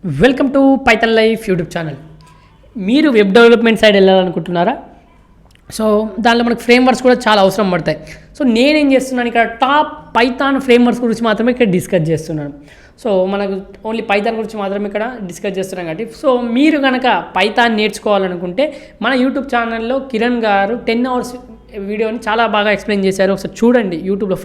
Welcome to Python life YouTube channel. మీరు web development side వెళ్ళాలనుకుంటున్నారా? So దాంట్లో మనకు frameworks కూడా చాలా అవసరం పడతాయి. సో నేనేం చేస్తున్నాను, ఇక్కడ టాప్ పైథాన్ ఫ్రేమ్వర్క్స్ గురించి మాత్రమే ఇక్కడ డిస్కస్ చేస్తున్నాను. సో మనకు ఓన్లీ పైథాన్ గురించి మాత్రమే ఇక్కడ డిస్కస్ చేస్తున్నాం కాబట్టి, సో మీరు కనుక పైథాన్ నేర్చుకోవాలనుకుంటే మన యూట్యూబ్ ఛానల్లో కిరణ్ గారు 10 hours వీడియోని చాలా బాగా ఎక్స్ప్లెయిన్ చేశారు. ఒకసారి చూడండి, యూట్యూబ్లో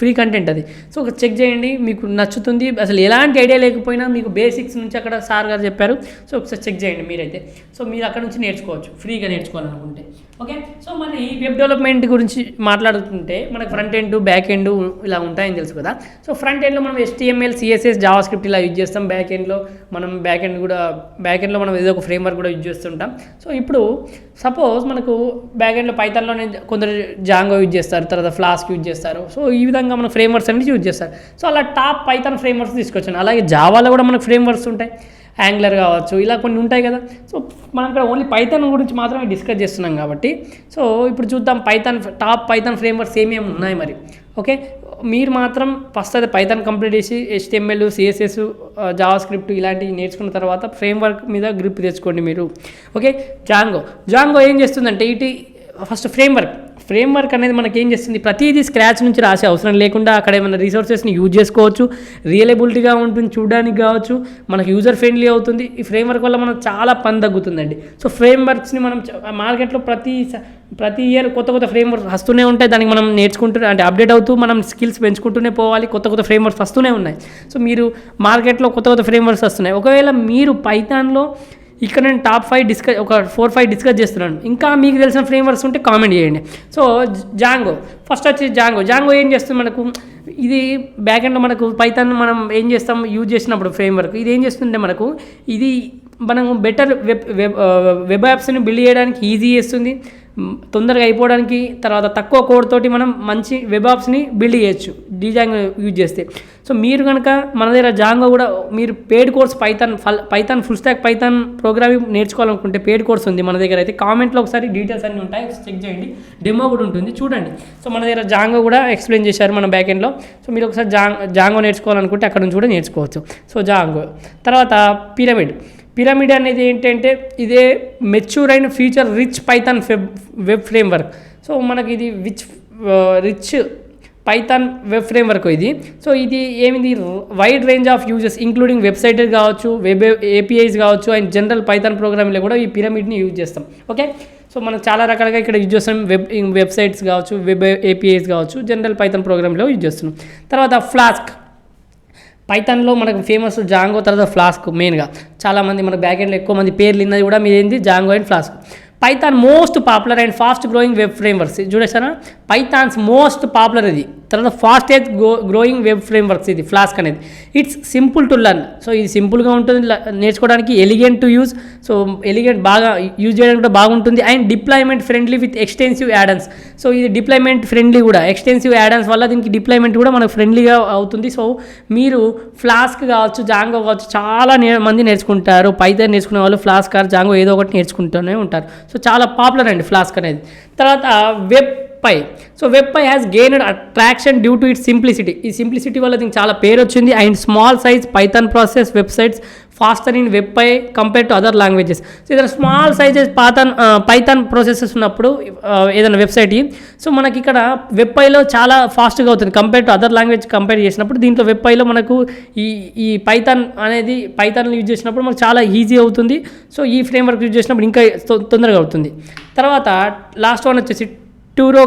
ఫ్రీ కంటెంట్ అది. సో ఒకసారి చెక్ చేయండి, మీకు నచ్చుతుంది. అసలు ఎలాంటి ఐడియా లేకపోయినా మీకు బేసిక్స్ నుంచి అక్కడ సార్ గారు చెప్పారు. సో ఒకసారి చెక్ చేయండి మీరైతే. సో మీరు అక్కడ నుంచి నేర్చుకోవచ్చు, ఫ్రీగా నేర్చుకోవాలనుకుంటే. ఓకే, సో మరి ఈ వెబ్ డెవలప్మెంట్ గురించి మాట్లాడుతుంటే మనకు ఫ్రంట్ ఎండ్ బ్యాక్ ఎండ్ ఇలా ఉంటాయని తెలుసు కదా. సో ఫ్రంట్ ఎండ్లో మనం HTML CSS జావా స్క్రిప్ట్ ఇలా యూజ్ చేస్తాం. బ్యాక్ ఎండ్లో మనం ఏదో ఒక ఫ్రేమ్వర్క్ కూడా యూజ్ చేస్తుంటాం. సో ఇప్పుడు సపోజ్ మనకు బ్యాక్ ఎండ్లో పైథాన్లోనే కొందరు జాంగో యూజ్ చేస్తారు, తర్వాత ఫ్లాస్క్ యూజ్ చేస్తారు. సో ఈ విధంగా మన ఫ్రేమ్వర్క్స్ అనేది యూజ్ చేస్తారు. సో అలా టాప్ పైథాన్ ఫ్రేమ్వర్క్స్ తీసుకొచ్చాను. అలాగే జావాలో కూడా మనకు ఫ్రేమ్వర్క్స్ ఉంటాయి, యాంగ్లర్ కావచ్చు, ఇలా కొన్ని ఉంటాయి కదా. సో మనం ఇక్కడ ఓన్లీ పైథాన్ గురించి మాత్రమే డిస్కస్ చేస్తున్నాం కాబట్టి, సో ఇప్పుడు చూద్దాం టాప్ పైథాన్ ఫ్రేమ్వర్క్స్ ఏమేమి ఉన్నాయి మరి. ఓకే, మీరు మాత్రం ఫస్ట్ అయితే పైథాన్ కంప్లీట్ చేసి HTML CSS జావా స్క్రిప్ట్ ఇలాంటివి నేర్చుకున్న తర్వాత ఫ్రేమ్వర్క్ మీద గ్రిప్ తెచ్చుకోండి మీరు. ఓకే, జాంగో ఏం చేస్తుందంటే ఫస్ట్ ఫ్రేమ్వర్క్ అనేది మనకి ఏం చేస్తుంది, ప్రతిదీ స్క్రాచ్ నుంచి రాసే అవసరం లేకుండా అక్కడ ఏమైనా రిసోర్సెస్ని యూజ్ చేసుకోవచ్చు. రియలబిలిటీగా ఉంటుంది, చూడడానికి కావచ్చు, మనకు యూజర్ ఫ్రెండ్లీ అవుతుంది. ఈ ఫ్రేమ్వర్క్ వల్ల మనకు చాలా పని తగ్గుతుందండి. సో ఫ్రేమ్వర్క్స్ని మనం మార్కెట్లో ప్రతి ఇయర్ కొత్త ఫ్రేమ్వర్క్స్ వస్తూనే ఉంటాయి. దానికి మనం నేర్చుకుంటూ అంటే అప్డేట్ అవుతూ మనం స్కిల్స్ పెంచుకుంటూనే పోవాలి. కొత్త ఫ్రేమ్వర్క్స్ వస్తూనే ఉన్నాయి. సో మీరు మార్కెట్లో కొత్త ఫ్రేమ్వర్క్స్ వస్తున్నాయి. ఒకవేళ మీరు పైథాన్లో ఇక్కడ నేను టాప్ 4-5 డిస్కస్ చేస్తున్నాను. ఇంకా మీకు తెలిసిన ఫ్రేమ్వర్క్స్ ఉంటే కామెంట్ చేయండి. సో ఫస్ట్ వచ్చి జాంగో ఏం చేస్తుంది మనకు, ఇది బ్యాక్ ఎండ్లో మనకు పైథాన్ మనం ఏం చేస్తాం యూజ్ చేసినప్పుడు ఫ్రేమ్వర్క్ ఇది ఏం చేస్తుంటే మనకు మనం బెటర్ వెబ్ యాప్స్ని బిల్డ్ చేయడానికి ఈజీ చేస్తుంది, తొందరగా అయిపోవడానికి. తర్వాత తక్కువ కోడ్ తోటి మనం మంచి వెబ్ యాప్స్ని బిల్డ్ చేయొచ్చు జాంగో యూజ్ చేస్తే. సో మీరు కనుక మన దగ్గర జాంగో కూడా మీరు paid course Python full stack Python programming నేర్చుకోవాలనుకుంటే పెయిడ్ కోర్స్ ఉంది మన దగ్గర. అయితే కామెంట్లో ఒకసారి డీటెయిల్స్ అన్నీ ఉంటాయి, చెక్ చేయండి. డెమో కూడా ఉంటుంది, చూడండి. సో మన దగ్గర జాంగో కూడా ఎక్స్ప్లెయిన్ చేశారు మన బ్యాక్ ఎండ్లో. సో మీరు ఒకసారి జాంగో నేర్చుకోవాలనుకుంటే అక్కడ నుంచి కూడా నేర్చుకోవచ్చు. సో జాంగో తర్వాత పిరమిడ్ అనేది ఏంటంటే ఇదే మెచ్యూర్ అయిన feature rich Python web framework. So మనకి ఇది రిచ్ పైథాన్ వెబ్ ఫ్రేమ్వర్క్ ఇది. సో ఇది ఏమిది, wide range of uses including website కావచ్చు, వెబ్ APIs కావచ్చు, అండ్ జనరల్ పైథాన్ ప్రోగ్రామింగ్లో కూడా ఈ పిరమిడ్ని యూజ్ చేస్తాం. ఓకే, సో మనం చాలా రకాలుగా ఇక్కడ యూజ్ చేస్తాం. వెబ్సైట్స్ కావచ్చు, వెబ్ APIs కావచ్చు, జనరల్ పైథాన్ ప్రోగ్రామింగ్లో యూజ్ చేస్తున్నాం. తర్వాత ఫ్లాస్క్, పైథాన్లో మనకు ఫేమస్ జాంగో, తర్వాత ఫ్లాస్క్. మెయిన్గా చాలామంది మన బ్యాక్ ఎండ్లో ఎక్కువ మంది పేర్లు విన్నది కూడా మీదేంది Django and Flask. Python most popular and fast growing web frameworks. చూడేసారా, పైథాన్స్ మోస్ట్ పాపులర్ ఇది. తర్వాత ఫాస్టెస్ట్ గ్రోయింగ్ వెబ్ ఫ్రేమ్వర్క్స్ ఇది ఫ్లాస్క్ అనేది. It's simple to learn. So ఇది సింపుల్గా ఉంటుంది నేర్చుకోవడానికి, elegant to use. So elegant బాగా యూజ్ చేయడానికి కూడా బాగుంటుంది. And deployment friendly with extensive addons. So ఇది డిప్లాయ్మెంట్ ఫ్రెండ్లీ కూడా, ఎక్స్టెన్సివ్ యాడన్స్ వల్ల దీనికి డిప్లాయ్మెంట్ కూడా మనకు ఫ్రెండ్లీగా అవుతుంది. సో మీరు ఫ్లాస్క్ కావచ్చు, జాంగో కావచ్చు, చాలా మంది నేర్చుకుంటారు. పైథాన్ నేర్చుకునే వాళ్ళు ఫ్లాస్క్ ఆర్ జాంగో ఏదో ఒకటి నేర్చుకుంటూనే ఉంటారు. సో చాలా పాపులర్ అండి ఫ్లాస్క్ అనేది. తర్వాత web py has gained attraction due to its simplicity. ఈ సింప్లిసిటీ వల్ల దీనికి చాలా పేరు వచ్చింది. And small size python process websites faster in web py compare to other languages. So ఏదైనా స్మాల్ సైజెస్ పైథాన్ ప్రాసెసెస్ ఉన్నప్పుడు ఏదైనా వెబ్సైట్, సో మనకి ఇక్కడ వెబ్ పైలో చాలా ఫాస్ట్గా అవుతుంది compare to other language compare చేసినప్పుడు. దీంట్లో వెబ్ పైలో మనకు ఈ పైథాన్ యూజ్ చేసినప్పుడు మనకు చాలా ఈజీ అవుతుంది. సో ఈ ఫ్రేమ్వర్క్ యూజ్ చేసినప్పుడు ఇంకా తొందరగా అవుతుంది. తర్వాత లాస్ట్ వన్ వచ్చేసి turbo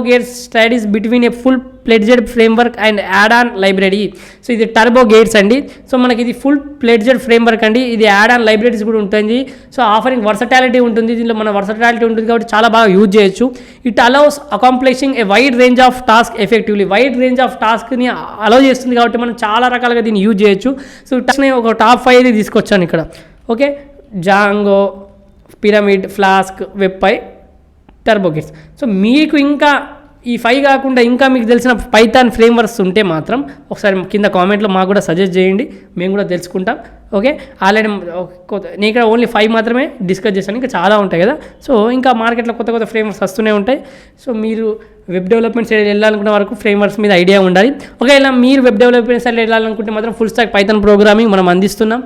gears studies between A full pledged framework and add on library. So ఇది టర్బో గేట్స్ అండి. సో మనకి ఇది ఫుల్ ప్లెడ్జెడ్ ఫ్రేమ్వర్క్ అండి. ఇది యాడ్ ఆన్ లైబ్రరీస్ కూడా ఉంటుంది. సో ఆఫరింగ్ వర్సటాలిటీ ఉంటుంది, దీనిలో మన వర్సటాలిటీ ఉంటుంది కాబట్టి చాలా బాగా యూజ్ చేయొచ్చు. It allows accomplishing a wide range of task effectively. Wide range of టాస్క్ని అలౌ చేస్తుంది కాబట్టి మనం చాలా రకాలుగా దీన్ని యూజ్ చేయొచ్చు. సో ఒక టాప్ 5 తీసుకొచ్చాను ఇక్కడ. Okay, Django, Pyramid, Flask, web py, TurboGears. So మీకు ఇంకా ఈ 5 కాకుండా ఇంకా మీకు తెలిసిన పైథాన్ ఫ్రేమ్వర్క్స్ ఉంటే మాత్రం ఒకసారి కింద కామెంట్లో మాకు కూడా సజెస్ట్ చేయండి, మేము కూడా తెలుసుకుంటాం. ఓకే ఆల్రెడీ నేను ఇక్కడ ఓన్లీ 5 మాత్రమే డిస్కస్ చేశాను, ఇంకా చాలా ఉంటాయి కదా. సో ఇంకా మార్కెట్లో కొత్త కొత్త ఫ్రేమ్వర్క్స్ వస్తూనే ఉంటాయి. సో మీరు వెబ్ డెవలప్మెంట్ సైడ్ వెళ్ళాలనుకున్న వరకు ఫ్రేమ్వర్క్స్ మీద ఐడియా ఉండాలి. ఒకవేళ మీరు వెబ్ డెవలప్మెంట్ సైడ్ వెళ్ళాలనుకుంటే మాత్రం ఫుల్ స్టాక్ పైథాన్ ప్రోగ్రామింగ్ మనం అందిస్తున్నాం,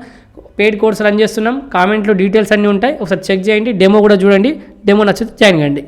పెయిడ్ కోర్స్ రన్ చేస్తున్నాం. కామెంట్లో డీటెయిల్స్ అన్నీ ఉంటాయి, ఒకసారి చెక్ చేయండి, డెమో కూడా చూడండి. డెమో నచ్చితే జాయిన్ కండి.